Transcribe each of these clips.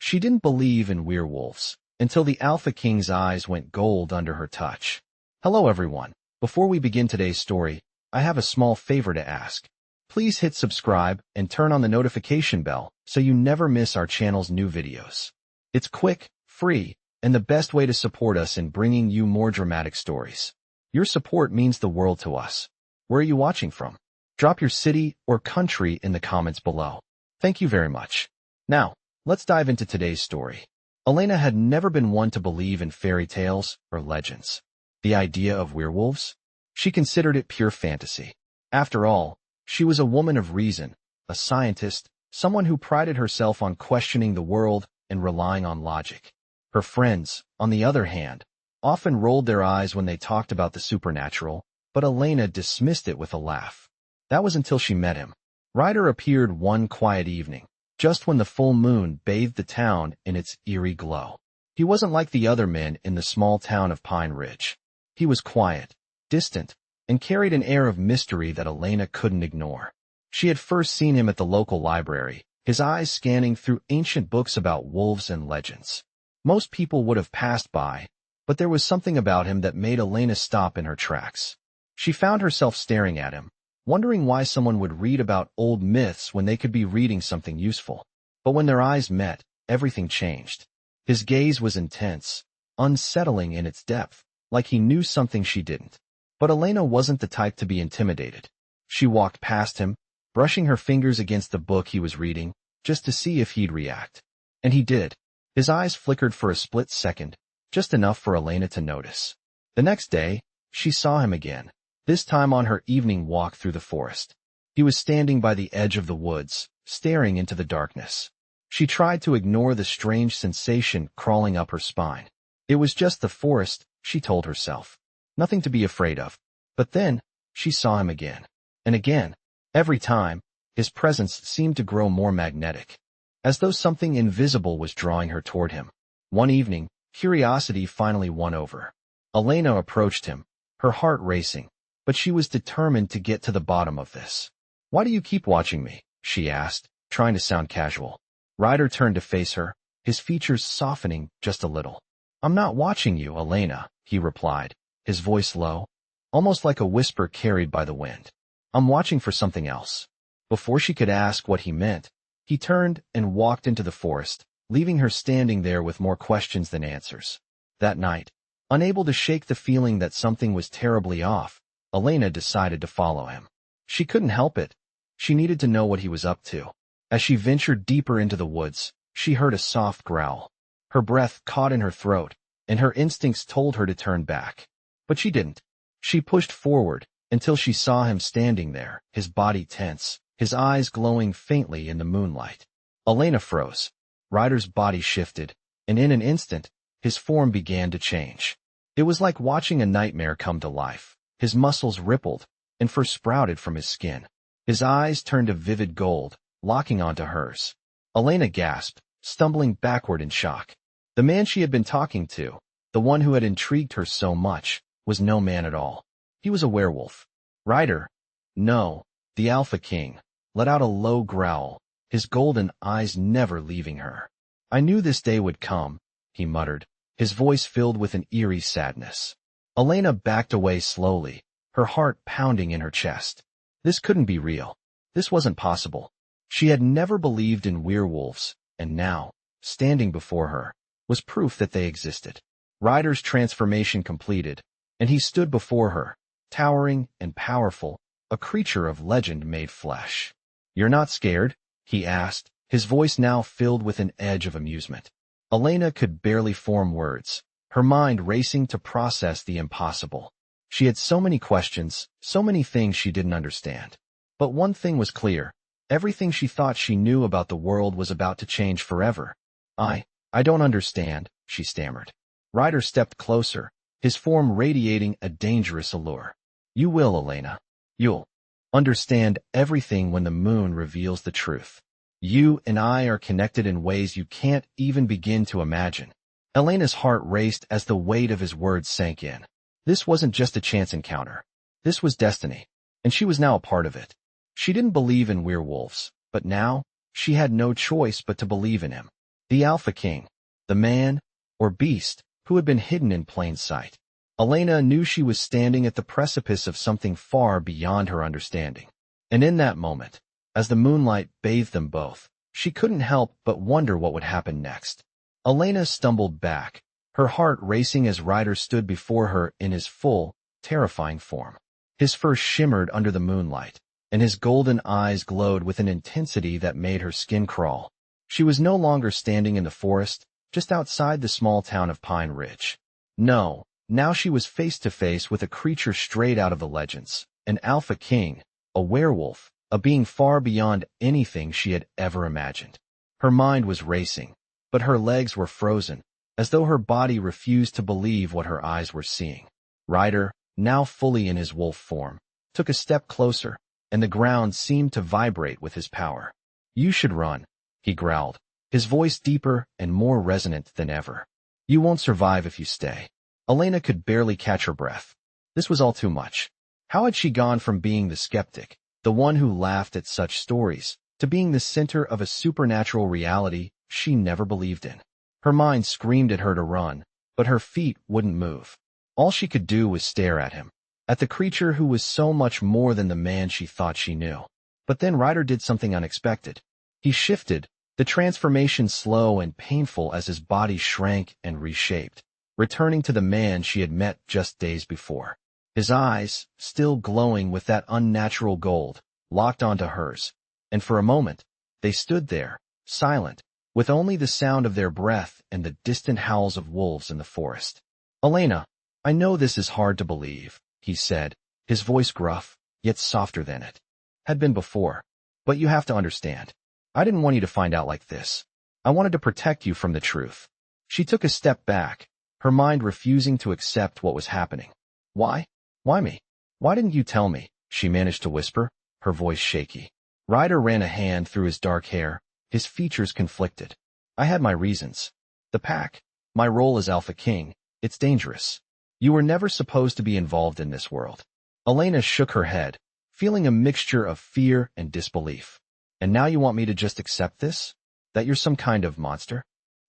She didn't believe in werewolves until the Alpha King's eyes went gold under her touch. Hello everyone. Before we begin today's story, I have a small favor to ask. Please hit subscribe and turn on the notification bell so you never miss our channel's new videos. It's quick, free, and the best way to support us in bringing you more dramatic stories. Your support means the world to us. Where are you watching from? Drop your city or country in the comments below. Thank you very much. Now, let's dive into today's story. Elena had never been one to believe in fairy tales or legends. The idea of werewolves? She considered it pure fantasy. After all, she was a woman of reason, a scientist, someone who prided herself on questioning the world and relying on logic. Her friends, on the other hand, often rolled their eyes when they talked about the supernatural, but Elena dismissed it with a laugh. That was until she met him. Ryder appeared one quiet evening, just when the full moon bathed the town in its eerie glow. He wasn't like the other men in the small town of Pine Ridge. He was quiet, distant, and carried an air of mystery that Elena couldn't ignore. She had first seen him at the local library, his eyes scanning through ancient books about wolves and legends. Most people would have passed by, but there was something about him that made Elena stop in her tracks. She found herself staring at him, wondering why someone would read about old myths when they could be reading something useful. But when their eyes met, everything changed. His gaze was intense, unsettling in its depth, like he knew something she didn't. But Elena wasn't the type to be intimidated. She walked past him, brushing her fingers against the book he was reading, just to see if he'd react. And he did. His eyes flickered for a split second, just enough for Elena to notice. The next day, she saw him again, this time on her evening walk through the forest. He was standing by the edge of the woods, staring into the darkness. She tried to ignore the strange sensation crawling up her spine. It was just the forest, she told herself. Nothing to be afraid of. But then, she saw him again. And again. Every time, his presence seemed to grow more magnetic, as though something invisible was drawing her toward him. One evening, curiosity finally won over. Elena approached him, her heart racing, but she was determined to get to the bottom of this. "Why do you keep watching me?" she asked, trying to sound casual. Ryder turned to face her, his features softening just a little. "I'm not watching you, Elena," he replied, his voice low, almost like a whisper carried by the wind. "I'm watching for something else." Before she could ask what he meant, he turned and walked into the forest, leaving her standing there with more questions than answers. That night, unable to shake the feeling that something was terribly off, Elena decided to follow him. She couldn't help it. She needed to know what he was up to. As she ventured deeper into the woods, she heard a soft growl. Her breath caught in her throat, and her instincts told her to turn back. But she didn't. She pushed forward until she saw him standing there, his body tense, his eyes glowing faintly in the moonlight. Elena froze. Ryder's body shifted, and in an instant, his form began to change. It was like watching a nightmare come to life. His muscles rippled and first sprouted from his skin. His eyes turned a vivid gold, locking onto hers. Elena gasped, stumbling backward in shock. The man she had been talking to, the one who had intrigued her so much, was no man at all. He was a werewolf. Ryder, no, the Alpha King, let out a low growl, his golden eyes never leaving her. "I knew this day would come," he muttered, his voice filled with an eerie sadness. Elena backed away slowly, her heart pounding in her chest. This couldn't be real. This wasn't possible. She had never believed in werewolves, and now, standing before her, was proof that they existed. Ryder's transformation completed, and he stood before her, towering and powerful, a creature of legend made flesh. "You're not scared?" he asked, his voice now filled with an edge of amusement. Elena could barely form words, her mind racing to process the impossible. She had so many questions, so many things she didn't understand. But one thing was clear. Everything she thought she knew about the world was about to change forever. I don't understand," she stammered. Ryder stepped closer, his form radiating a dangerous allure. "You will, Elena. You'll understand everything when the moon reveals the truth. You and I are connected in ways you can't even begin to imagine." Elena's heart raced as the weight of his words sank in. This wasn't just a chance encounter. This was destiny, and she was now a part of it. She didn't believe in werewolves, but now, she had no choice but to believe in him. The Alpha King, the man, or beast, who had been hidden in plain sight. Elena knew she was standing at the precipice of something far beyond her understanding. And in that moment, as the moonlight bathed them both, she couldn't help but wonder what would happen next. Elena stumbled back, her heart racing as Ryder stood before her in his full, terrifying form. His fur shimmered under the moonlight, and his golden eyes glowed with an intensity that made her skin crawl. She was no longer standing in the forest, just outside the small town of Pine Ridge. No, now she was face to face with a creature straight out of the legends, an Alpha King, a werewolf, a being far beyond anything she had ever imagined. Her mind was racing, but her legs were frozen, as though her body refused to believe what her eyes were seeing. Ryder, now fully in his wolf form, took a step closer, and the ground seemed to vibrate with his power. "You should run," he growled, his voice deeper and more resonant than ever. "You won't survive if you stay." Elena could barely catch her breath. This was all too much. How had she gone from being the skeptic, the one who laughed at such stories, to being the center of a supernatural reality she never believed in? Her mind screamed at her to run, but her feet wouldn't move. All she could do was stare at him, at the creature who was so much more than the man she thought she knew. But then Ryder did something unexpected. He shifted, the transformation slow and painful as his body shrank and reshaped, returning to the man she had met just days before. His eyes, still glowing with that unnatural gold, locked onto hers, and for a moment, they stood there, silent, with only the sound of their breath and the distant howls of wolves in the forest. "Elena, I know this is hard to believe," he said, his voice gruff, yet softer than it had been before. "But you have to understand. I didn't want you to find out like this. I wanted to protect you from the truth." She took a step back, her mind refusing to accept what was happening. "Why? Why me? Why didn't you tell me?" she managed to whisper, her voice shaky. Ryder ran a hand through his dark hair, his features conflicted. "I had my reasons. The pack, my role as Alpha King, it's dangerous. You were never supposed to be involved in this world." Elena shook her head, feeling a mixture of fear and disbelief. "And now you want me to just accept this? That you're some kind of monster?"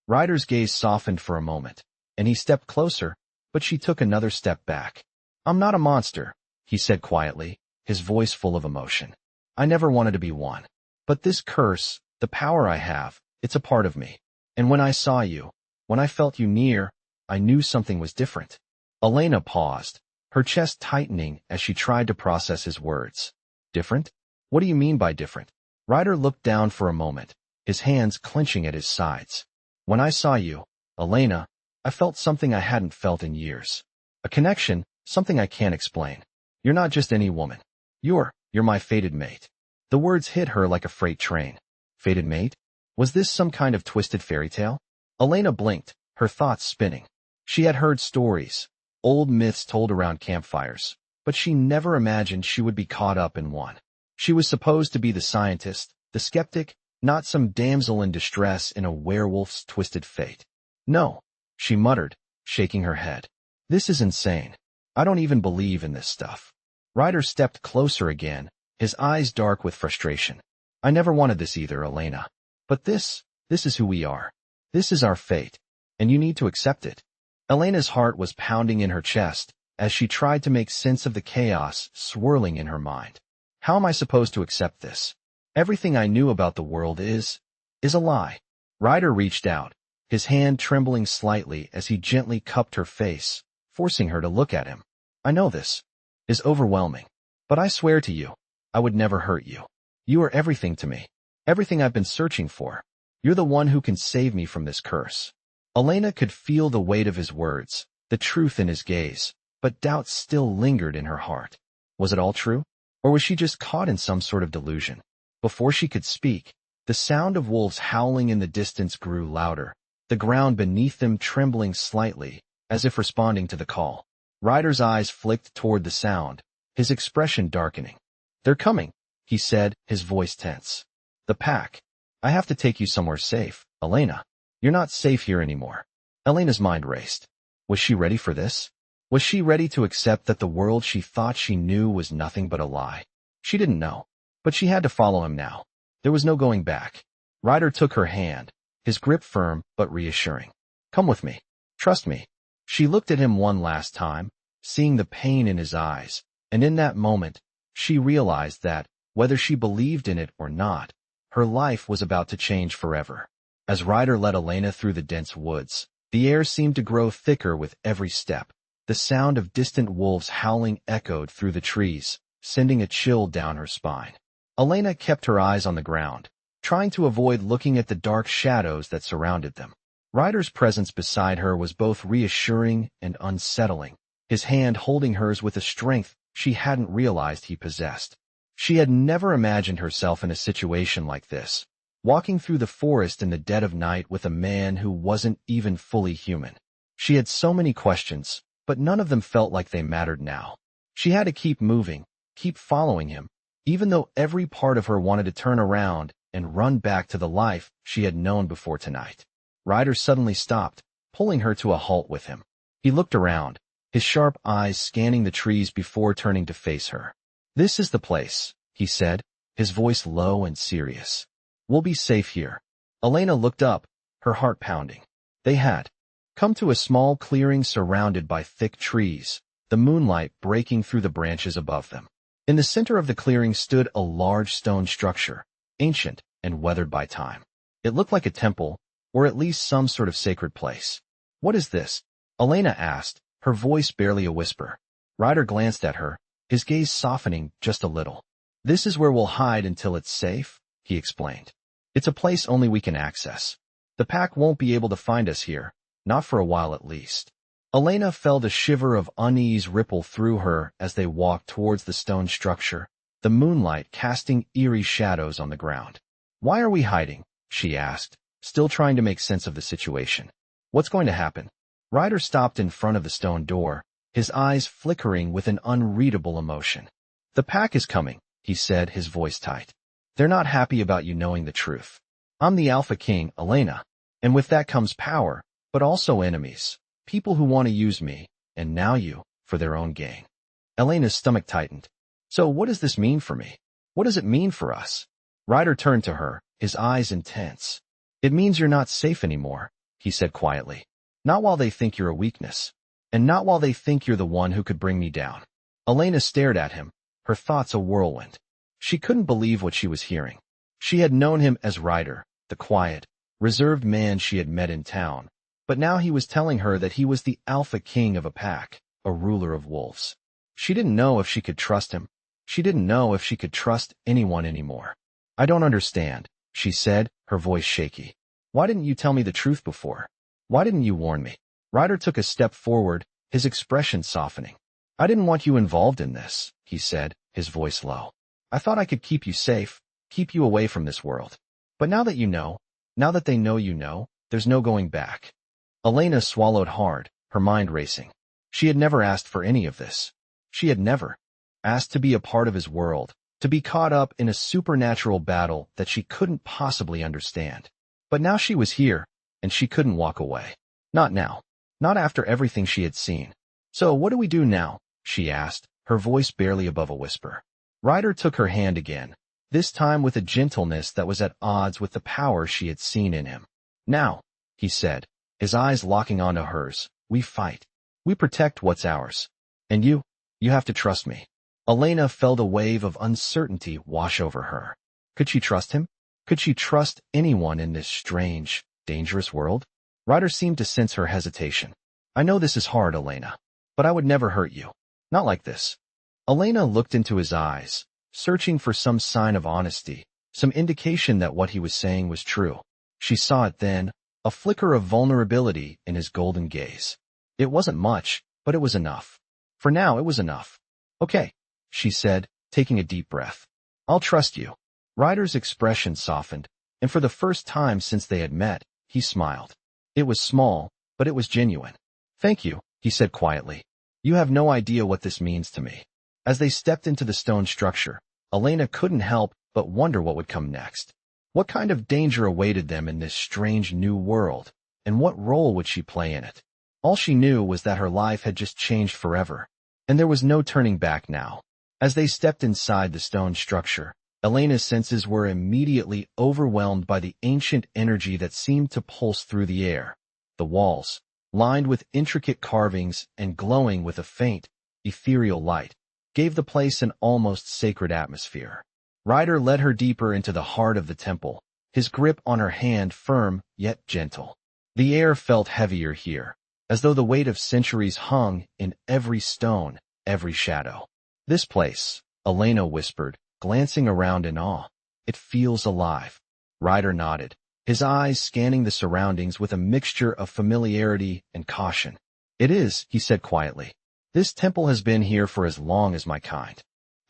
Ryder's gaze softened for a moment, and he stepped closer, but she took another step back. "I'm not a monster," he said quietly, his voice full of emotion. "I never wanted to be one. But this curse, the power I have, it's a part of me. And when I saw you, when I felt you near, I knew something was different." Elena paused, her chest tightening as she tried to process his words. "Different? What do you mean by different?" Ryder looked down for a moment, his hands clenching at his sides. "When I saw you, Elena, I felt something I hadn't felt in years. A connection, something I can't explain. You're not just any woman. You're my fated mate." The words hit her like a freight train. Fated mate? Was this some kind of twisted fairy tale? Elena blinked, her thoughts spinning. She had heard stories, old myths told around campfires, but she never imagined she would be caught up in one. She was supposed to be the scientist, the skeptic, not some damsel in distress in a werewolf's twisted fate. "No," she muttered, shaking her head. "This is insane. I don't even believe in this stuff." Ryder stepped closer again, his eyes dark with frustration. "I never wanted this either, Elena. But this is who we are. This is our fate, and you need to accept it." Elena's heart was pounding in her chest as she tried to make sense of the chaos swirling in her mind. "How am I supposed to accept this? Everything I knew about the world is a lie." Ryder reached out, his hand trembling slightly as he gently cupped her face, forcing her to look at him. "I know this is overwhelming, but I swear to you, I would never hurt you. You are everything to me, everything I've been searching for. You're the one who can save me from this curse." Elena could feel the weight of his words, the truth in his gaze, but doubt still lingered in her heart. Was it all true? Or was she just caught in some sort of delusion? Before she could speak, the sound of wolves howling in the distance grew louder, the ground beneath them trembling slightly, as if responding to the call. Ryder's eyes flicked toward the sound, his expression darkening. "They're coming," he said, his voice tense. "The pack. I have to take you somewhere safe, Elena. You're not safe here anymore." Elena's mind raced. Was she ready for this? Was she ready to accept that the world she thought she knew was nothing but a lie? She didn't know, but she had to follow him now. There was no going back. Ryder took her hand, his grip firm but reassuring. Come with me. Trust me. She looked at him one last time, seeing the pain in his eyes, and in that moment, she realized that, whether she believed in it or not, her life was about to change forever. As Ryder led Elena through the dense woods, the air seemed to grow thicker with every step. The sound of distant wolves howling echoed through the trees, sending a chill down her spine. Elena kept her eyes on the ground, trying to avoid looking at the dark shadows that surrounded them. Ryder's presence beside her was both reassuring and unsettling, his hand holding hers with a strength she hadn't realized he possessed. She had never imagined herself in a situation like this, walking through the forest in the dead of night with a man who wasn't even fully human. She had so many questions, but none of them felt like they mattered now. She had to keep moving, keep following him, even though every part of her wanted to turn around and run back to the life she had known before tonight. Ryder suddenly stopped, pulling her to a halt with him. He looked around, his sharp eyes scanning the trees before turning to face her. This is the place, he said, his voice low and serious. We'll be safe here. Elena looked up, her heart pounding. They had come to a small clearing surrounded by thick trees, the moonlight breaking through the branches above them. In the center of the clearing stood a large stone structure, ancient and weathered by time. It looked like a temple, or at least some sort of sacred place. What is this? Elena asked, her voice barely a whisper. Ryder glanced at her, his gaze softening just a little. This is where we'll hide until it's safe, he explained. It's a place only we can access. The pack won't be able to find us here, not for a while at least. Elena felt a shiver of unease ripple through her as they walked towards the stone structure, the moonlight casting eerie shadows on the ground. Why are we hiding? She asked, still trying to make sense of the situation. What's going to happen? Ryder stopped in front of the stone door, his eyes flickering with an unreadable emotion. The pack is coming, he said, his voice tight. They're not happy about you knowing the truth. I'm the Alpha King, Elena, and with that comes power, but also enemies, people who want to use me, and now you, for their own gain. Elena's stomach tightened. So what does this mean for me? What does it mean for us? Ryder turned to her, his eyes intense. It means you're not safe anymore, he said quietly. Not while they think you're a weakness. And not while they think you're the one who could bring me down. Elena stared at him, her thoughts a whirlwind. She couldn't believe what she was hearing. She had known him as Ryder, the quiet, reserved man she had met in town, but now he was telling her that he was the Alpha King of a pack, a ruler of wolves. She didn't know if she could trust him. She didn't know if she could trust anyone anymore. I don't understand, she said, her voice shaky. Why didn't you tell me the truth before? Why didn't you warn me? Ryder took a step forward, his expression softening. I didn't want you involved in this, he said, his voice low. I thought I could keep you safe, keep you away from this world. But now that you know, now that they know you know, there's no going back. Elena swallowed hard, her mind racing. She had never asked for any of this. She had never asked to be a part of his world, to be caught up in a supernatural battle that she couldn't possibly understand. But now she was here, and she couldn't walk away. Not now. Not after everything she had seen. So what do we do now? She asked, her voice barely above a whisper. Ryder took her hand again, this time with a gentleness that was at odds with the power she had seen in him. Now, he said, his eyes locking onto hers, we fight. We protect what's ours. And you have to trust me. Elena felt a wave of uncertainty wash over her. Could she trust him? Could she trust anyone in this strange, dangerous world? Ryder seemed to sense her hesitation. I know this is hard, Elena, but I would never hurt you. Not like this. Elena looked into his eyes, searching for some sign of honesty, some indication that what he was saying was true. She saw it then, a flicker of vulnerability in his golden gaze. It wasn't much, but it was enough. For now, it was enough. Okay, she said, taking a deep breath. I'll trust you. Ryder's expression softened, and for the first time since they had met, he smiled. It was small, but it was genuine. Thank you, he said quietly. You have no idea what this means to me. As they stepped into the stone structure, Elena couldn't help but wonder what would come next. What kind of danger awaited them in this strange new world, and what role would she play in it? All she knew was that her life had just changed forever, and there was no turning back now. As they stepped inside the stone structure, Elena's senses were immediately overwhelmed by the ancient energy that seemed to pulse through the air. The walls, lined with intricate carvings and glowing with a faint, ethereal light, gave the place an almost sacred atmosphere. Ryder led her deeper into the heart of the temple, his grip on her hand firm yet gentle. The air felt heavier here, as though the weight of centuries hung in every stone, every shadow. "This place," Elena whispered, glancing around in awe. "It feels alive." Ryder nodded, his eyes scanning the surroundings with a mixture of familiarity and caution. "It is," he said quietly. "This temple has been here for as long as my kind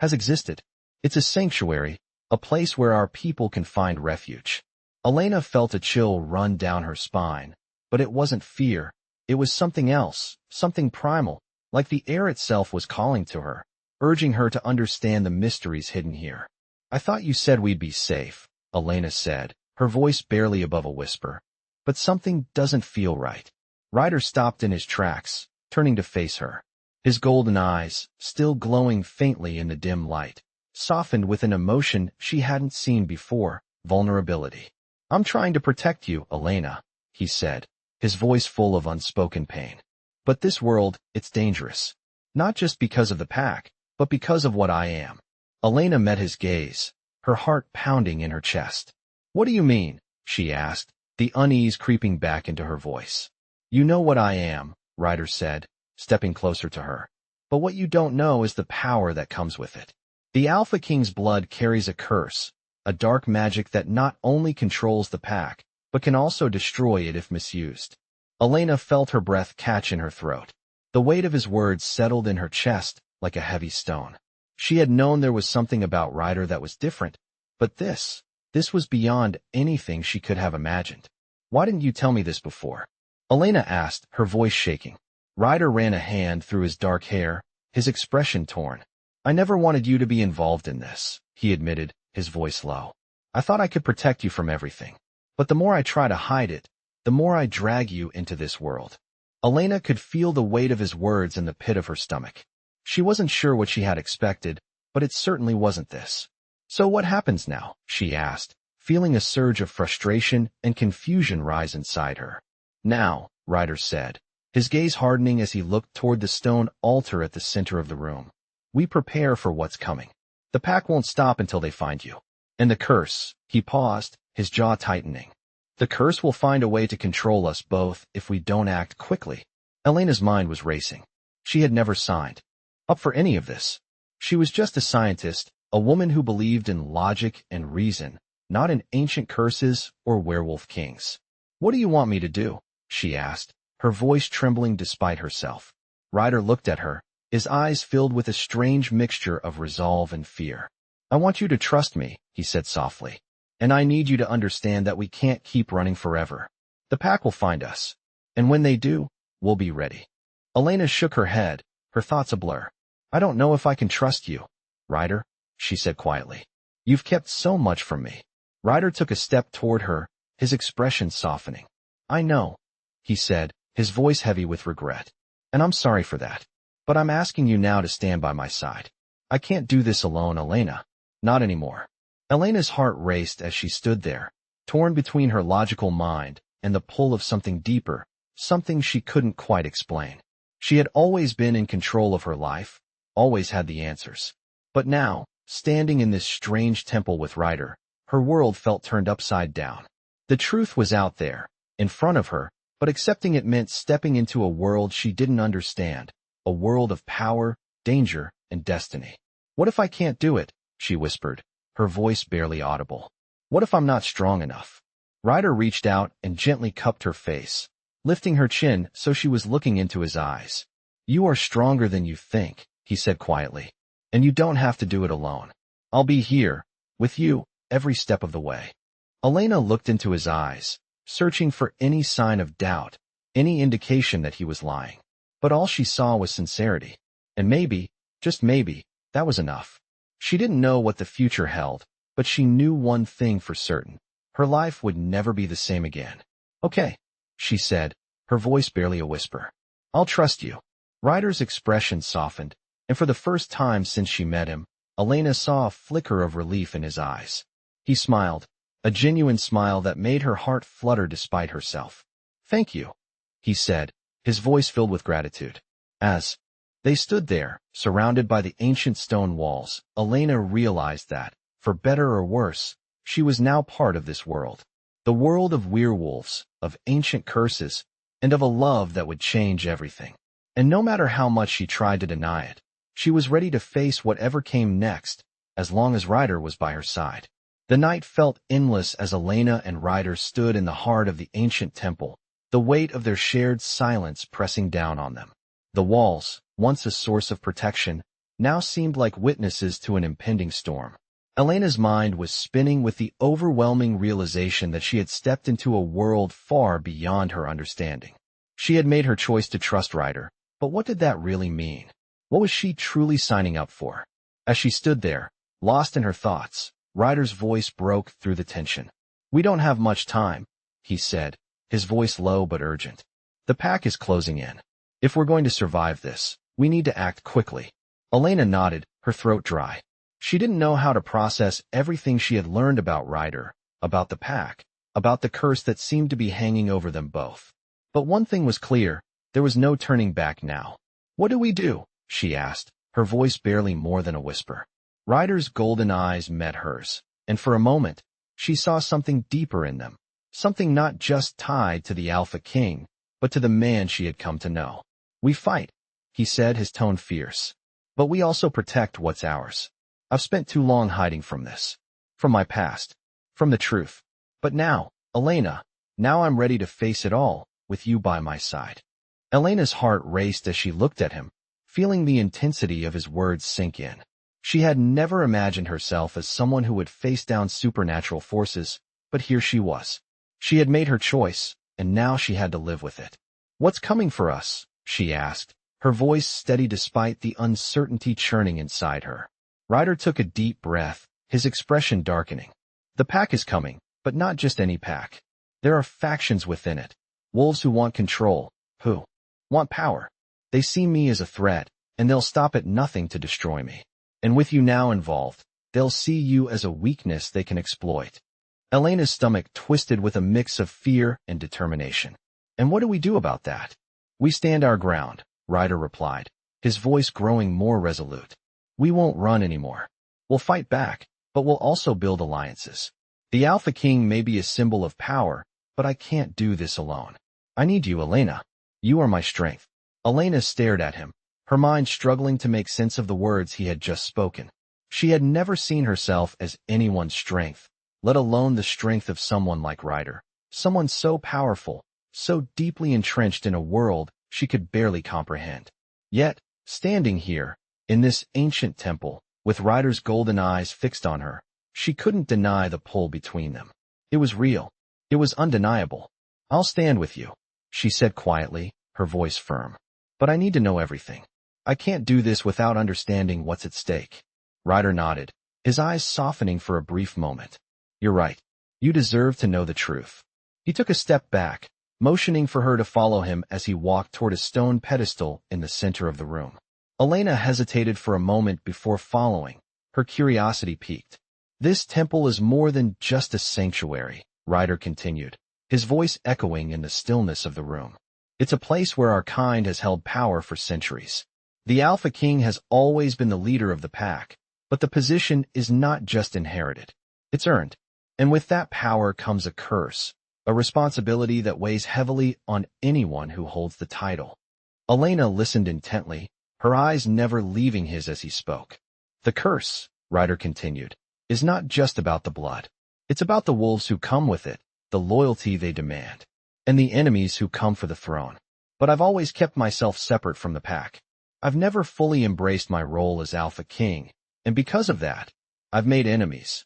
has existed. It's a sanctuary, a place where our people can find refuge." Elena felt a chill run down her spine, but it wasn't fear. It was something else, something primal, like the air itself was calling to her, urging her to understand the mysteries hidden here. "I thought you said we'd be safe," Elena said, her voice barely above a whisper. "But something doesn't feel right." Ryder stopped in his tracks, turning to face her. His golden eyes, still glowing faintly in the dim light, softened with an emotion she hadn't seen before, vulnerability. "I'm trying to protect you, Elena," he said, his voice full of unspoken pain. "But this world, it's dangerous. Not just because of the pack, but because of what I am." Elena met his gaze, her heart pounding in her chest. "What do you mean?" she asked, the unease creeping back into her voice. "You know what I am," Ryder said, stepping closer to her. "But what you don't know is the power that comes with it. The Alpha King's blood carries a curse, a dark magic that not only controls the pack, but can also destroy it if misused." Elena felt her breath catch in her throat. The weight of his words settled in her chest like a heavy stone. She had known there was something about Ryder that was different, but this was beyond anything she could have imagined. "Why didn't you tell me this before?" Elena asked, her voice shaking. Ryder ran a hand through his dark hair, his expression torn. "I never wanted you to be involved in this," he admitted, his voice low. "I thought I could protect you from everything. But the more I try to hide it, the more I drag you into this world." Elena could feel the weight of his words in the pit of her stomach. She wasn't sure what she had expected, but it certainly wasn't this. "So what happens now?" she asked, feeling a surge of frustration and confusion rise inside her. "Now," Ryder said, his gaze hardening as he looked toward the stone altar at the center of the room. "We prepare for what's coming. The pack won't stop until they find you. And the curse," he paused, his jaw tightening. "The curse will find a way to control us both if we don't act quickly." Elena's mind was racing. She had never signed up for any of this. She was just a scientist, a woman who believed in logic and reason, not in ancient curses or werewolf kings. "What do you want me to do?" she asked, her voice trembling despite herself. Ryder looked at her, his eyes filled with a strange mixture of resolve and fear. "I want you to trust me," he said softly. "And I need you to understand that we can't keep running forever. The pack will find us. And when they do, we'll be ready." Elena shook her head, her thoughts a blur. "I don't know if I can trust you, Ryder," she said quietly. "You've kept so much from me." Ryder took a step toward her, his expression softening. "I know," he said, his voice heavy with regret. "And I'm sorry for that. But I'm asking you now to stand by my side. I can't do this alone, Elena. Not anymore." Elena's heart raced as she stood there, torn between her logical mind and the pull of something deeper, something she couldn't quite explain. She had always been in control of her life, always had the answers. But now, standing in this strange temple with Ryder, her world felt turned upside down. The truth was out there, in front of her, but accepting it meant stepping into a world she didn't understand, a world of power, danger, and destiny. "What if I can't do it?" she whispered, her voice barely audible. "What if I'm not strong enough?" Ryder reached out and gently cupped her face, lifting her chin so she was looking into his eyes. "You are stronger than you think," he said quietly. "And you don't have to do it alone. I'll be here, with you, every step of the way." Elena looked into his eyes, searching for any sign of doubt, any indication that he was lying. But all she saw was sincerity. And maybe, just maybe, that was enough. She didn't know what the future held, but she knew one thing for certain. Her life would never be the same again. "Okay," she said, her voice barely a whisper. "I'll trust you." Ryder's expression softened, and for the first time since she met him, Elena saw a flicker of relief in his eyes. He smiled, a genuine smile that made her heart flutter despite herself. "Thank you," he said, his voice filled with gratitude. As they stood there, surrounded by the ancient stone walls, Elena realized that, for better or worse, she was now part of this world. The world of werewolves, of ancient curses, and of a love that would change everything. And no matter how much she tried to deny it, she was ready to face whatever came next, as long as Ryder was by her side. The night felt endless as Elena and Ryder stood in the heart of the ancient temple, the weight of their shared silence pressing down on them. The walls, once a source of protection, now seemed like witnesses to an impending storm. Elena's mind was spinning with the overwhelming realization that she had stepped into a world far beyond her understanding. She had made her choice to trust Ryder, but what did that really mean? What was she truly signing up for? As she stood there, lost in her thoughts, Ryder's voice broke through the tension. "We don't have much time," he said, his voice low but urgent. "The pack is closing in. If we're going to survive this, we need to act quickly." Elena nodded, her throat dry. She didn't know how to process everything she had learned about Ryder, about the pack, about the curse that seemed to be hanging over them both. But one thing was clear, there was no turning back now. "What do we do?" she asked, her voice barely more than a whisper. Ryder's golden eyes met hers, and for a moment, she saw something deeper in them, something not just tied to the Alpha King, but to the man she had come to know. "We fight," he said, his tone fierce. "But we also protect what's ours. I've spent too long hiding from this. From my past. From the truth. But now, Elena, now I'm ready to face it all, with you by my side." Elena's heart raced as she looked at him, feeling the intensity of his words sink in. She had never imagined herself as someone who would face down supernatural forces, but here she was. She had made her choice, and now she had to live with it. "What's coming for us?" she asked, her voice steady despite the uncertainty churning inside her. Ryder took a deep breath, his expression darkening. "The pack is coming, but not just any pack. There are factions within it. Wolves who want control, who want power. They see me as a threat, and they'll stop at nothing to destroy me. And with you now involved, they'll see you as a weakness they can exploit." Elena's stomach twisted with a mix of fear and determination. "And what do we do about that?" "We stand our ground," Ryder replied, his voice growing more resolute. "We won't run anymore. We'll fight back, but we'll also build alliances. The Alpha King may be a symbol of power, but I can't do this alone. I need you, Elena. You are my strength." Elena stared at him, her mind struggling to make sense of the words he had just spoken. She had never seen herself as anyone's strength, let alone the strength of someone like Ryder, someone so powerful, so deeply entrenched in a world she could barely comprehend. Yet, standing here, in this ancient temple, with Ryder's golden eyes fixed on her, she couldn't deny the pull between them. It was real. It was undeniable. "I'll stand with you," she said quietly, her voice firm. "But I need to know everything. I can't do this without understanding what's at stake." Ryder nodded, his eyes softening for a brief moment. "You're right. You deserve to know the truth." He took a step back, motioning for her to follow him as he walked toward a stone pedestal in the center of the room. Elena hesitated for a moment before following, her curiosity piqued. "This temple is more than just a sanctuary," Ryder continued, his voice echoing in the stillness of the room. "It's a place where our kind has held power for centuries. The Alpha King has always been the leader of the pack, but the position is not just inherited. It's earned. And with that power comes a curse, a responsibility that weighs heavily on anyone who holds the title." Elena listened intently, her eyes never leaving his as he spoke. "The curse," Ryder continued, "is not just about the blood. It's about the wolves who come with it, the loyalty they demand, and the enemies who come for the throne. But I've always kept myself separate from the pack. I've never fully embraced my role as Alpha King, and because of that, I've made enemies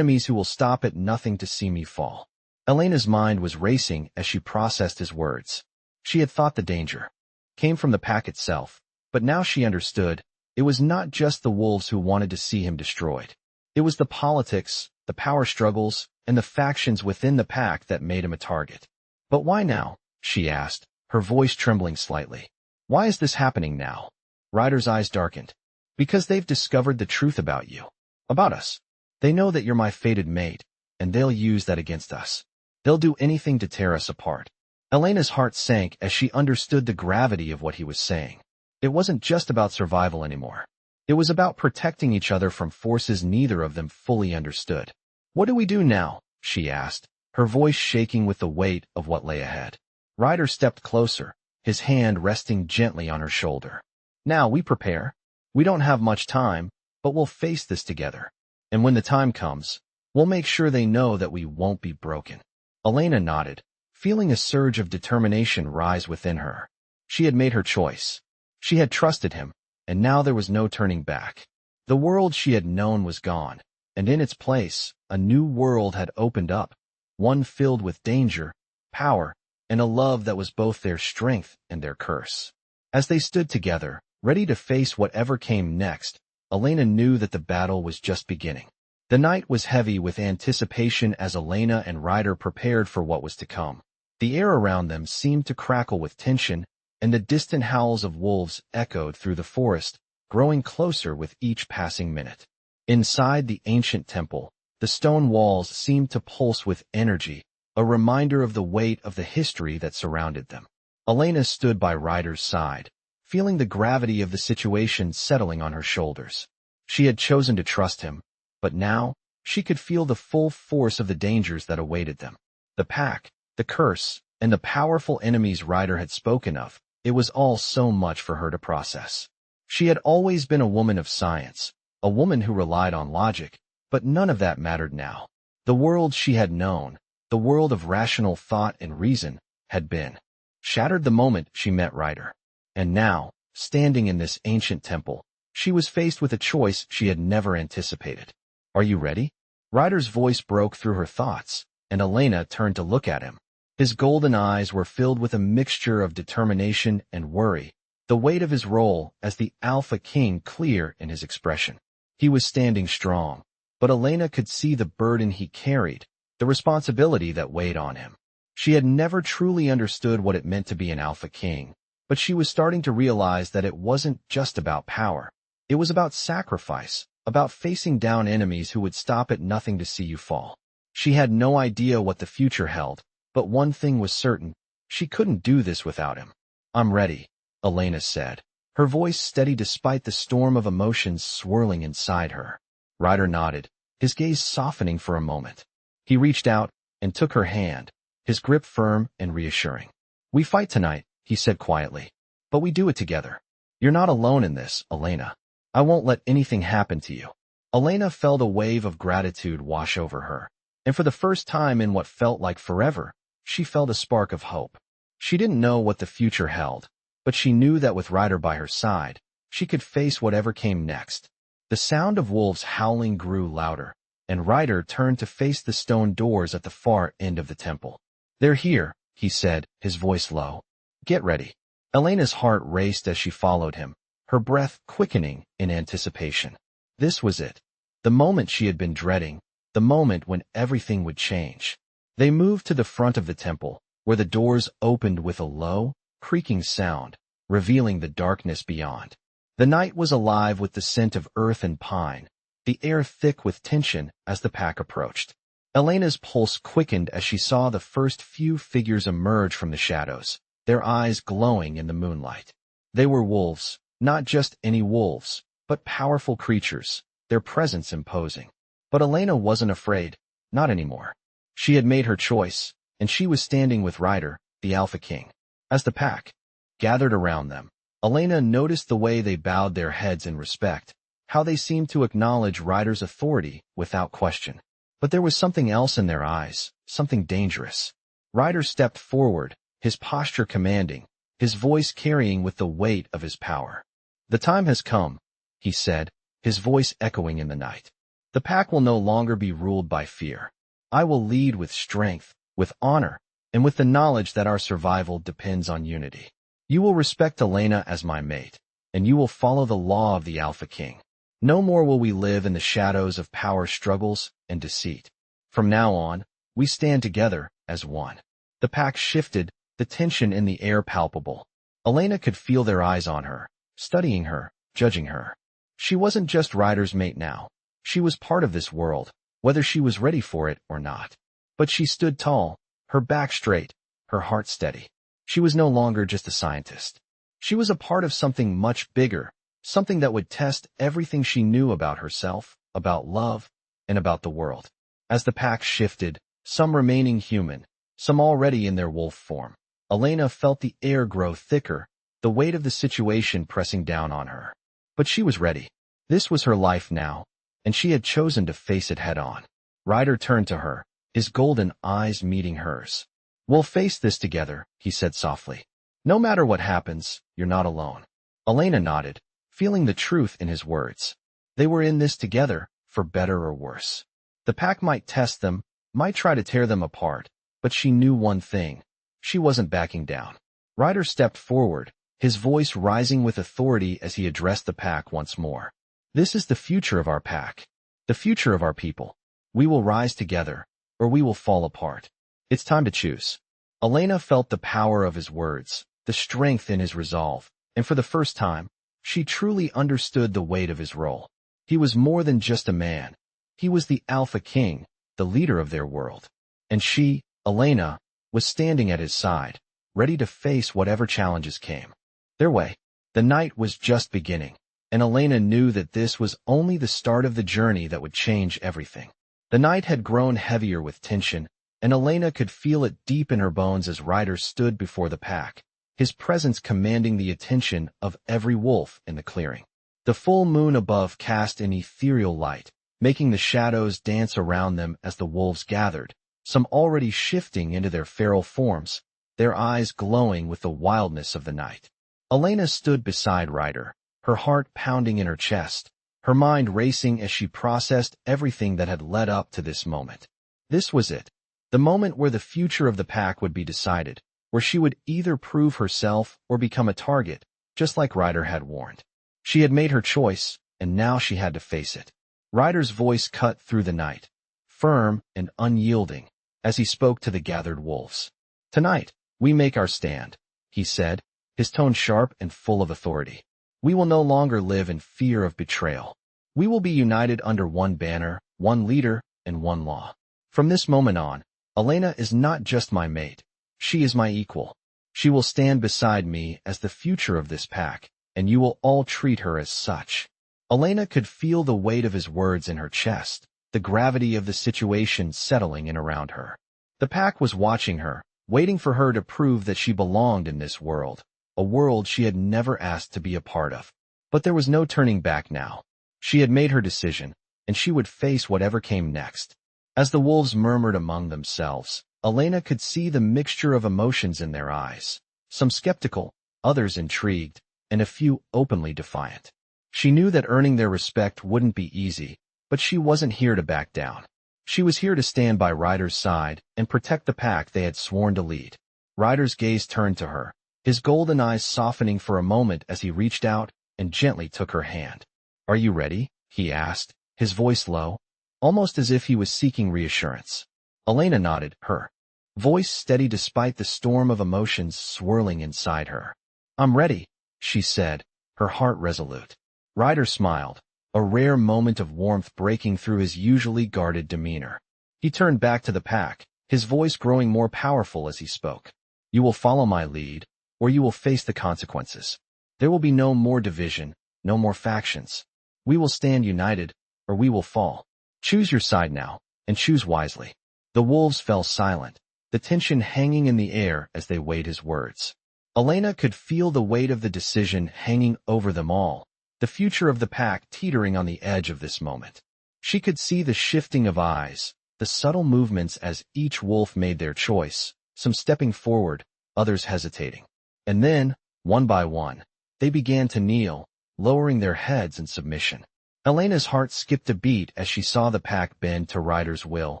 who will stop at nothing to see me fall." Elena's mind was racing as she processed his words. She had thought the danger came from the pack itself, but now she understood, it was not just the wolves who wanted to see him destroyed. It was the politics, the power struggles, and the factions within the pack that made him a target. "But why now?" she asked, her voice trembling slightly. "Why is this happening now?" Ryder's eyes darkened. Because they've discovered the truth about you. About us. They know that you're my fated mate, and they'll use that against us. They'll do anything to tear us apart. Elena's heart sank as she understood the gravity of what he was saying. It wasn't just about survival anymore. It was about protecting each other from forces neither of them fully understood. What do we do now? She asked, her voice shaking with the weight of what lay ahead. Ryder stepped closer, his hand resting gently on her shoulder. Now we prepare. We don't have much time, but we'll face this together. And when the time comes, we'll make sure they know that we won't be broken. Elena nodded, feeling a surge of determination rise within her. She had made her choice. She had trusted him, and now there was no turning back. The world she had known was gone, and in its place, a new world had opened up, one filled with danger, power, and a love that was both their strength and their curse. As they stood together, ready to face whatever came next, Elena knew that the battle was just beginning. The night was heavy with anticipation as Elena and Ryder prepared for what was to come. The air around them seemed to crackle with tension, and the distant howls of wolves echoed through the forest, growing closer with each passing minute. Inside the ancient temple, the stone walls seemed to pulse with energy, a reminder of the weight of the history that surrounded them. Elena stood by Ryder's side, feeling the gravity of the situation settling on her shoulders. She had chosen to trust him, but now she could feel the full force of the dangers that awaited them. The pack, the curse, and the powerful enemies Ryder had spoken of, it was all so much for her to process. She had always been a woman of science, a woman who relied on logic, but none of that mattered now. The world she had known, the world of rational thought and reason, had been shattered the moment she met Ryder. And now, standing in this ancient temple, she was faced with a choice she had never anticipated. Are you ready? Ryder's voice broke through her thoughts, and Elena turned to look at him. His golden eyes were filled with a mixture of determination and worry, the weight of his role as the Alpha King clear in his expression. He was standing strong, but Elena could see the burden he carried, the responsibility that weighed on him. She had never truly understood what it meant to be an Alpha King, but she was starting to realize that it wasn't just about power. It was about sacrifice, about facing down enemies who would stop at nothing to see you fall. She had no idea what the future held, but one thing was certain, she couldn't do this without him. I'm ready, Elena said, her voice steady despite the storm of emotions swirling inside her. Ryder nodded, his gaze softening for a moment. He reached out and took her hand, his grip firm and reassuring. We fight tonight, he said quietly, but we do it together. You're not alone in this, Elena. I won't let anything happen to you. Elena felt a wave of gratitude wash over her, and for the first time in what felt like forever, she felt a spark of hope. She didn't know what the future held, but she knew that with Ryder by her side, she could face whatever came next. The sound of wolves howling grew louder, and Ryder turned to face the stone doors at the far end of the temple. They're here, he said, his voice low. Get ready. Elena's heart raced as she followed him, her breath quickening in anticipation. This was it, the moment she had been dreading, the moment when everything would change. They moved to the front of the temple, where the doors opened with a low, creaking sound, revealing the darkness beyond. The night was alive with the scent of earth and pine, the air thick with tension as the pack approached. Elena's pulse quickened as she saw the first few figures emerge from the shadows, their eyes glowing in the moonlight. They were wolves, not just any wolves, but powerful creatures, their presence imposing. But Elena wasn't afraid, not anymore. She had made her choice, and she was standing with Ryder, the Alpha King. As the pack gathered around them, Elena noticed the way they bowed their heads in respect, how they seemed to acknowledge Ryder's authority without question. But there was something else in their eyes, something dangerous. Ryder stepped forward, his posture commanding, his voice carrying with the weight of his power. The time has come, he said, his voice echoing in the night. The pack will no longer be ruled by fear. I will lead with strength, with honor, and with the knowledge that our survival depends on unity. You will respect Elena as my mate, and you will follow the law of the Alpha King. No more will we live in the shadows of power struggles and deceit. From now on, we stand together as one. The pack shifted, the tension in the air palpable. Elena could feel their eyes on her, studying her, judging her. She wasn't just Ryder's mate now. She was part of this world, whether she was ready for it or not. But she stood tall, her back straight, her heart steady. She was no longer just a scientist. She was a part of something much bigger, something that would test everything she knew about herself, about love, and about the world. As the pack shifted, some remaining human, some already in their wolf form, Elena felt the air grow thicker, the weight of the situation pressing down on her. But she was ready. This was her life now, and she had chosen to face it head-on. Ryder turned to her, his golden eyes meeting hers. "We'll face this together," he said softly. "No matter what happens, you're not alone." Elena nodded, feeling the truth in his words. They were in this together, for better or worse. The pack might test them, might try to tear them apart, but she knew one thing. She wasn't backing down. Ryder stepped forward, his voice rising with authority as he addressed the pack once more. "This is the future of our pack, the future of our people. We will rise together, or we will fall apart. It's time to choose." Elena felt the power of his words, the strength in his resolve, and for the first time, she truly understood the weight of his role. He was more than just a man. He was the Alpha King, the leader of their world. And she, Elena, was standing at his side, ready to face whatever challenges came their way. The night was just beginning, and Elena knew that this was only the start of the journey that would change everything. The night had grown heavier with tension, and Elena could feel it deep in her bones as Ryder stood before the pack, his presence commanding the attention of every wolf in the clearing. The full moon above cast an ethereal light, making the shadows dance around them as the wolves gathered, some already shifting into their feral forms, their eyes glowing with the wildness of the night. Elena stood beside Ryder, her heart pounding in her chest, her mind racing as she processed everything that had led up to this moment. This was it, the moment where the future of the pack would be decided, where she would either prove herself or become a target, just like Ryder had warned. She had made her choice, and now she had to face it. Ryder's voice cut through the night, firm and unyielding, as he spoke to the gathered wolves. "Tonight, we make our stand," he said, his tone sharp and full of authority. "We will no longer live in fear of betrayal. We will be united under one banner, one leader, and one law. From this moment on, Elena is not just my mate. She is my equal. She will stand beside me as the future of this pack, and you will all treat her as such." Elena could feel the weight of his words in her chest, the gravity of the situation settling in around her. The pack was watching her, waiting for her to prove that she belonged in this world, a world she had never asked to be a part of. But there was no turning back now. She had made her decision, and she would face whatever came next. As the wolves murmured among themselves, Elena could see the mixture of emotions in their eyes, some skeptical, others intrigued, and a few openly defiant. She knew that earning their respect wouldn't be easy, but she wasn't here to back down. She was here to stand by Ryder's side and protect the pack they had sworn to lead. Ryder's gaze turned to her, his golden eyes softening for a moment as he reached out and gently took her hand. "Are you ready?" he asked, his voice low, almost as if he was seeking reassurance. Elena nodded, her voice steady despite the storm of emotions swirling inside her. "I'm ready," she said, her heart resolute. Ryder smiled, a rare moment of warmth breaking through his usually guarded demeanor. He turned back to the pack, his voice growing more powerful as he spoke. "You will follow my lead, or you will face the consequences. There will be no more division, no more factions. We will stand united, or we will fall. Choose your side now, and choose wisely." The wolves fell silent, the tension hanging in the air as they weighed his words. Elena could feel the weight of the decision hanging over them all, the future of the pack teetering on the edge of this moment. She could see the shifting of eyes, the subtle movements as each wolf made their choice, some stepping forward, others hesitating. And then, one by one, they began to kneel, lowering their heads in submission. Elena's heart skipped a beat as she saw the pack bend to Ryder's will,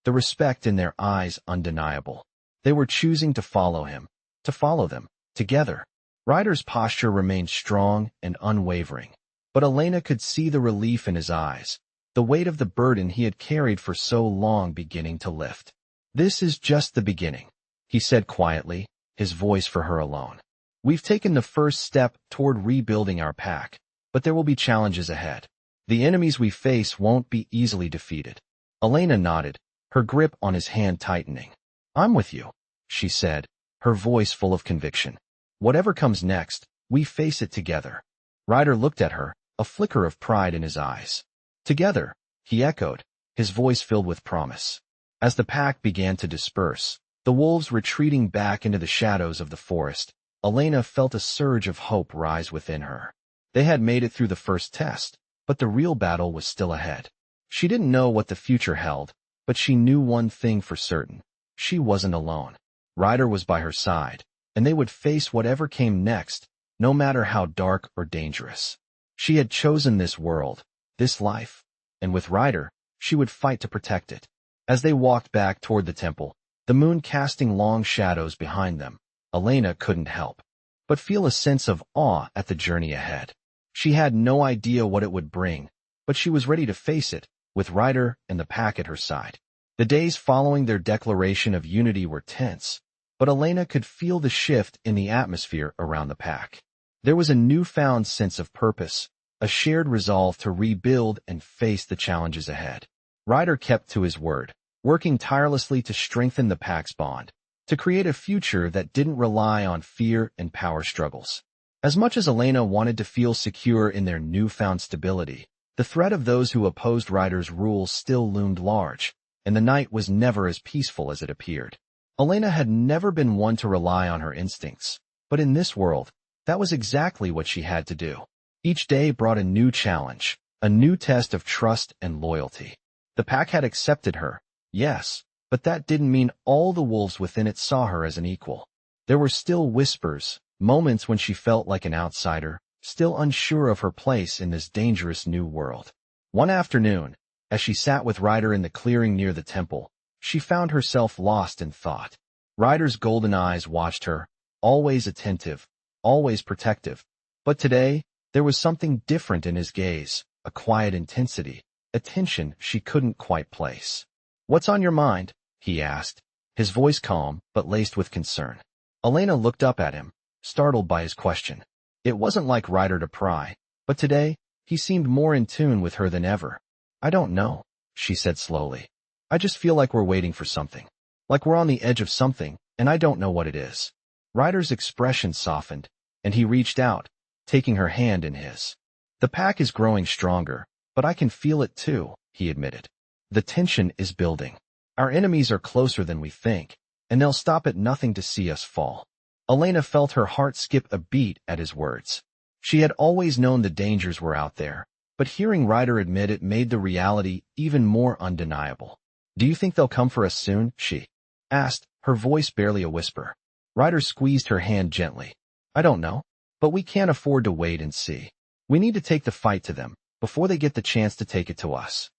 the respect in their eyes undeniable. They were choosing to follow him, to follow them, together. Ryder's posture remained strong and unwavering, but Elena could see the relief in his eyes, the weight of the burden he had carried for so long beginning to lift. "This is just the beginning," he said quietly, his voice for her alone. "We've taken the first step toward rebuilding our pack, but there will be challenges ahead. The enemies we face won't be easily defeated. Elena nodded, her grip on his hand tightening. I'm with you, she said, her voice full of conviction. Whatever comes next, we face it together. Ryder looked at her, a flicker of pride in his eyes. Together, he echoed, his voice filled with promise. As the pack began to disperse, the wolves retreating back into the shadows of the forest, Elena felt a surge of hope rise within her. They had made it through the first test, but the real battle was still ahead. She didn't know what the future held, but she knew one thing for certain. She wasn't alone. Ryder was by her side, and they would face whatever came next, no matter how dark or dangerous. She had chosen this world, this life, and with Ryder, she would fight to protect it. As they walked back toward the temple, the moon casting long shadows behind them, Elena couldn't help but feel a sense of awe at the journey ahead. She had no idea what it would bring, but she was ready to face it, with Ryder and the pack at her side. The days following their declaration of unity were tense, but Elena could feel the shift in the atmosphere around the pack. There was a newfound sense of purpose, a shared resolve to rebuild and face the challenges ahead. Ryder kept to his word, working tirelessly to strengthen the pack's bond, to create a future that didn't rely on fear and power struggles. As much as Elena wanted to feel secure in their newfound stability, the threat of those who opposed Ryder's rules still loomed large, and the night was never as peaceful as it appeared. Elena had never been one to rely on her instincts, but in this world, that was exactly what she had to do. Each day brought a new challenge, a new test of trust and loyalty. The pack had accepted her, yes, but that didn't mean all the wolves within it saw her as an equal. There were still whispers, moments when she felt like an outsider, still unsure of her place in this dangerous new world. One afternoon, as she sat with Ryder in the clearing near the temple, she found herself lost in thought. Ryder's golden eyes watched her, always attentive, always protective. But today, there was something different in his gaze, a quiet intensity, a tension she couldn't quite place. "What's on your mind?" he asked, his voice calm but laced with concern. Elena looked up at him, startled by his question. It wasn't like Ryder to pry, but today, he seemed more in tune with her than ever. "I don't know," she said slowly. "I just feel like we're waiting for something. Like we're on the edge of something, and I don't know what it is." Ryder's expression softened, and he reached out, taking her hand in his. "The pack is growing stronger, but I can feel it too," he admitted. "The tension is building. Our enemies are closer than we think, and they'll stop at nothing to see us fall." Elena felt her heart skip a beat at his words. She had always known the dangers were out there, but hearing Ryder admit it made the reality even more undeniable. "Do you think they'll come for us soon?" she asked, her voice barely a whisper. Ryder squeezed her hand gently. "I don't know, but we can't afford to wait and see. We need to take the fight to them, before they get the chance to take it to us."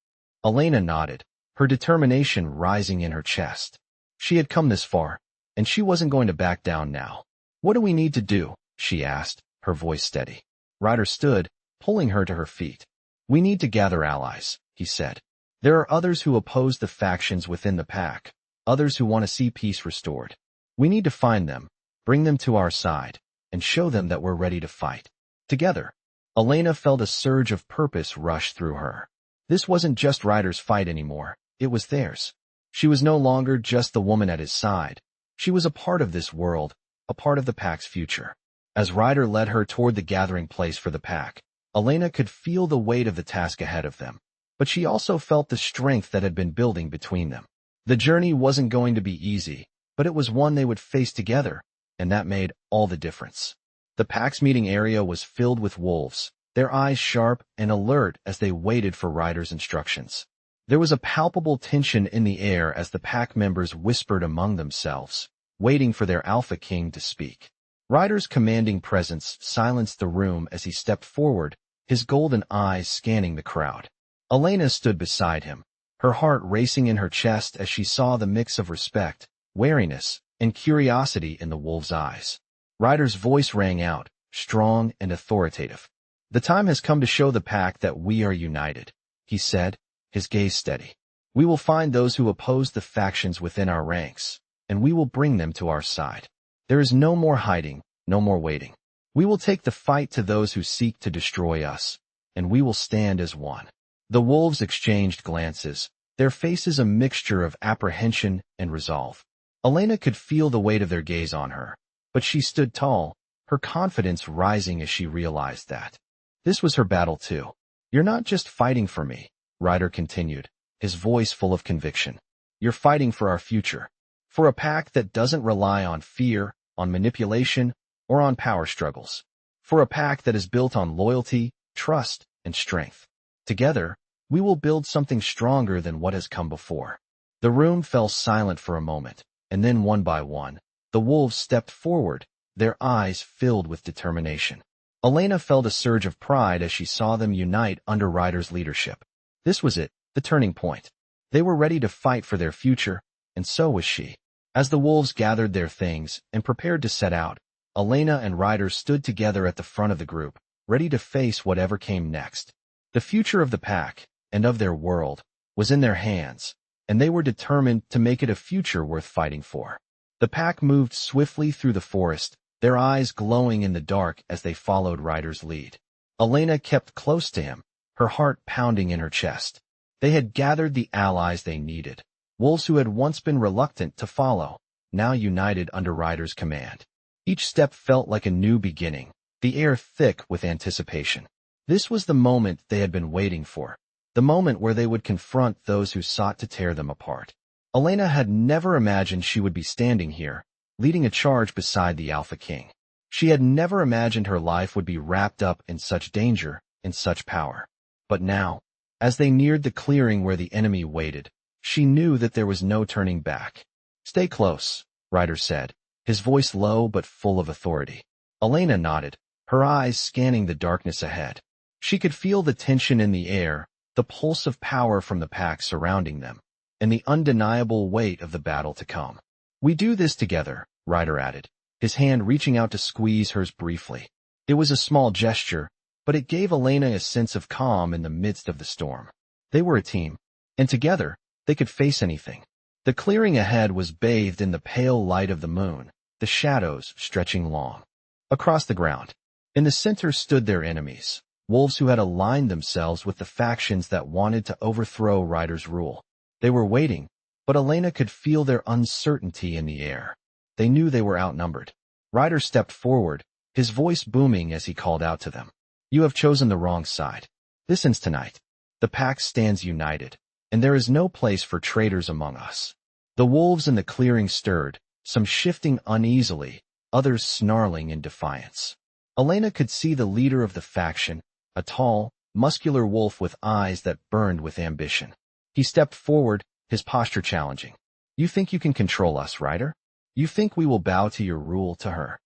Elena nodded, her determination rising in her chest. She had come this far, and she wasn't going to back down now. "What do we need to do?" she asked, her voice steady. Ryder stood, pulling her to her feet. "We need to gather allies," he said. "There are others who oppose the factions within the pack, others who want to see peace restored. We need to find them, bring them to our side, and show them that we're ready to fight. Together." Elena felt a surge of purpose rush through her. This wasn't just Ryder's fight anymore, it was theirs. She was no longer just the woman at his side. She was a part of this world, a part of the pack's future. As Ryder led her toward the gathering place for the pack, Elena could feel the weight of the task ahead of them, but she also felt the strength that had been building between them. The journey wasn't going to be easy, but it was one they would face together, and that made all the difference. The pack's meeting area was filled with wolves, their eyes sharp and alert as they waited for Ryder's instructions. There was a palpable tension in the air as the pack members whispered among themselves, waiting for their alpha king to speak. Ryder's commanding presence silenced the room as he stepped forward, his golden eyes scanning the crowd. Elena stood beside him, her heart racing in her chest as she saw the mix of respect, wariness, and curiosity in the wolves' eyes. Ryder's voice rang out, strong and authoritative. "The time has come to show the pack that we are united," he said, his gaze steady. "We will find those who oppose the factions within our ranks, and we will bring them to our side. There is no more hiding, no more waiting." We will take the fight to those who seek to destroy us, and we will stand as one." The wolves exchanged glances, their faces a mixture of apprehension and resolve. Elena could feel the weight of their gaze on her, but she stood tall, her confidence rising as she realized that this was her battle too. "You're not just fighting for me," Ryder continued, his voice full of conviction. "You're fighting for our future, for a pack that doesn't rely on fear, on manipulation, or on power struggles, for a pack that is built on loyalty, trust, and strength. Together, we will build something stronger than what has come before." The room fell silent for a moment, and then one by one, the wolves stepped forward, their eyes filled with determination. Elena felt a surge of pride as she saw them unite under Ryder's leadership. This was it, the turning point. They were ready to fight for their future, and so was she. As the wolves gathered their things and prepared to set out, Elena and Ryder stood together at the front of the group, ready to face whatever came next. The future of the pack, and of their world, was in their hands, and they were determined to make it a future worth fighting for. The pack moved swiftly through the forest, their eyes glowing in the dark as they followed Ryder's lead. Elena kept close to him, her heart pounding in her chest. They had gathered the allies they needed, wolves who had once been reluctant to follow, now united under Ryder's command. Each step felt like a new beginning, the air thick with anticipation. This was the moment they had been waiting for, the moment where they would confront those who sought to tear them apart. Elena had never imagined she would be standing here, leading a charge beside the Alpha King. She had never imagined her life would be wrapped up in such danger, in such power. But now, as they neared the clearing where the enemy waited, she knew that there was no turning back. "Stay close," Ryder said, his voice low but full of authority. Elena nodded, her eyes scanning the darkness ahead. She could feel the tension in the air, the pulse of power from the pack surrounding them, and the undeniable weight of the battle to come. "We do this together," Ryder added, his hand reaching out to squeeze hers briefly. It was a small gesture, but it gave Elena a sense of calm in the midst of the storm. They were a team, and together, they could face anything. The clearing ahead was bathed in the pale light of the moon, the shadows stretching long across the ground. In the center stood their enemies, wolves who had aligned themselves with the factions that wanted to overthrow Ryder's rule. They were waiting, but Elena could feel their uncertainty in the air. They knew they were outnumbered. Ryder stepped forward, his voice booming as he called out to them. "You have chosen the wrong side. This ends tonight. The pack stands united, and there is no place for traitors among us." The wolves in the clearing stirred, some shifting uneasily, others snarling in defiance. Elena could see the leader of the faction, a tall, muscular wolf with eyes that burned with ambition. He stepped forward, his posture challenging. "You think you can control us, Ryder? You think we will bow to your rule to her?"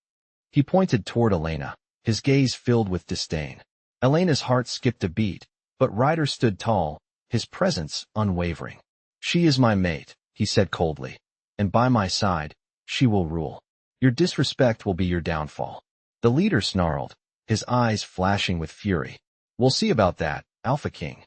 He pointed toward Elena, his gaze filled with disdain. Elena's heart skipped a beat, but Ryder stood tall, his presence unwavering. "She is my mate," he said coldly, "and by my side, she will rule. Your disrespect will be your downfall." The leader snarled, his eyes flashing with fury. "We'll see about that, Alpha King."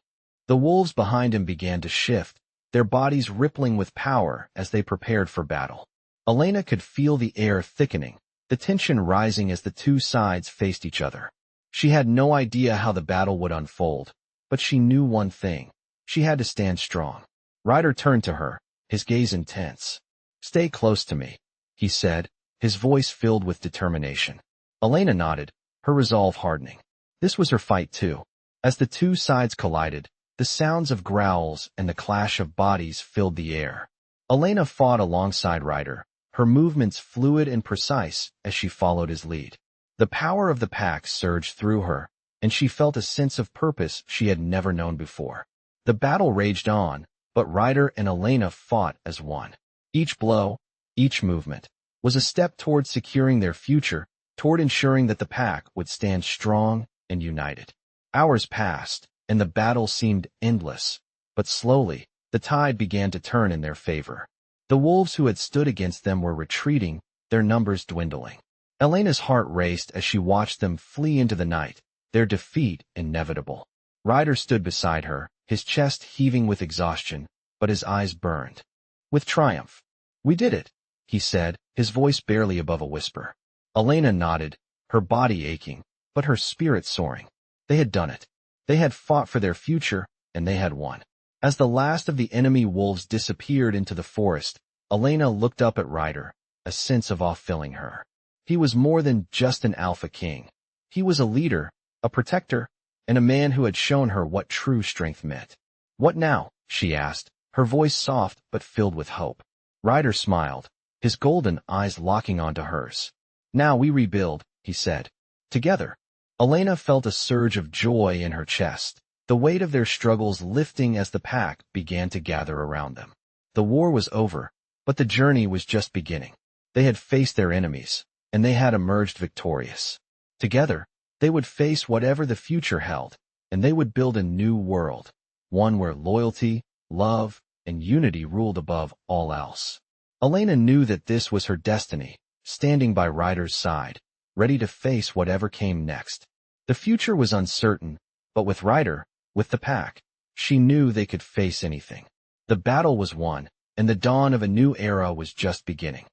The wolves behind him began to shift, their bodies rippling with power as they prepared for battle. Elena could feel the air thickening, the tension rising as the two sides faced each other. She had no idea how the battle would unfold, but she knew one thing. She had to stand strong. Ryder turned to her, his gaze intense. "Stay close to me," he said, his voice filled with determination. Elena nodded, her resolve hardening. This was her fight too. As the two sides collided, the sounds of growls and the clash of bodies filled the air. Elena fought alongside Ryder, her movements fluid and precise as she followed his lead. The power of the pack surged through her, and she felt a sense of purpose she had never known before. The battle raged on, but Ryder and Elena fought as one. Each blow, each movement, was a step toward securing their future, toward ensuring that the pack would stand strong and united. Hours passed, and the battle seemed endless, but slowly, the tide began to turn in their favor. The wolves who had stood against them were retreating, their numbers dwindling. Elena's heart raced as she watched them flee into the night, their defeat inevitable. Ryder stood beside her, his chest heaving with exhaustion, but his eyes burned with triumph. "We did it," he said, his voice barely above a whisper. Elena nodded, her body aching, but her spirit soaring. They had done it. They had fought for their future, and they had won. As the last of the enemy wolves disappeared into the forest, Elena looked up at Ryder, a sense of awe filling her. He was more than just an alpha king. He was a leader, a protector, and a man who had shown her what true strength meant. "What now?" she asked, her voice soft but filled with hope. Ryder smiled, his golden eyes locking onto hers. "Now we rebuild," he said. Together. Elena felt a surge of joy in her chest, the weight of their struggles lifting as the pack began to gather around them. The war was over, but the journey was just beginning. They had faced their enemies, and they had emerged victorious. Together, they would face whatever the future held, and they would build a new world, one where loyalty, love, and unity ruled above all else. Elena knew that this was her destiny, standing by Ryder's side, ready to face whatever came next. The future was uncertain, but with Ryder, with the pack, she knew they could face anything. The battle was won, and the dawn of a new era was just beginning.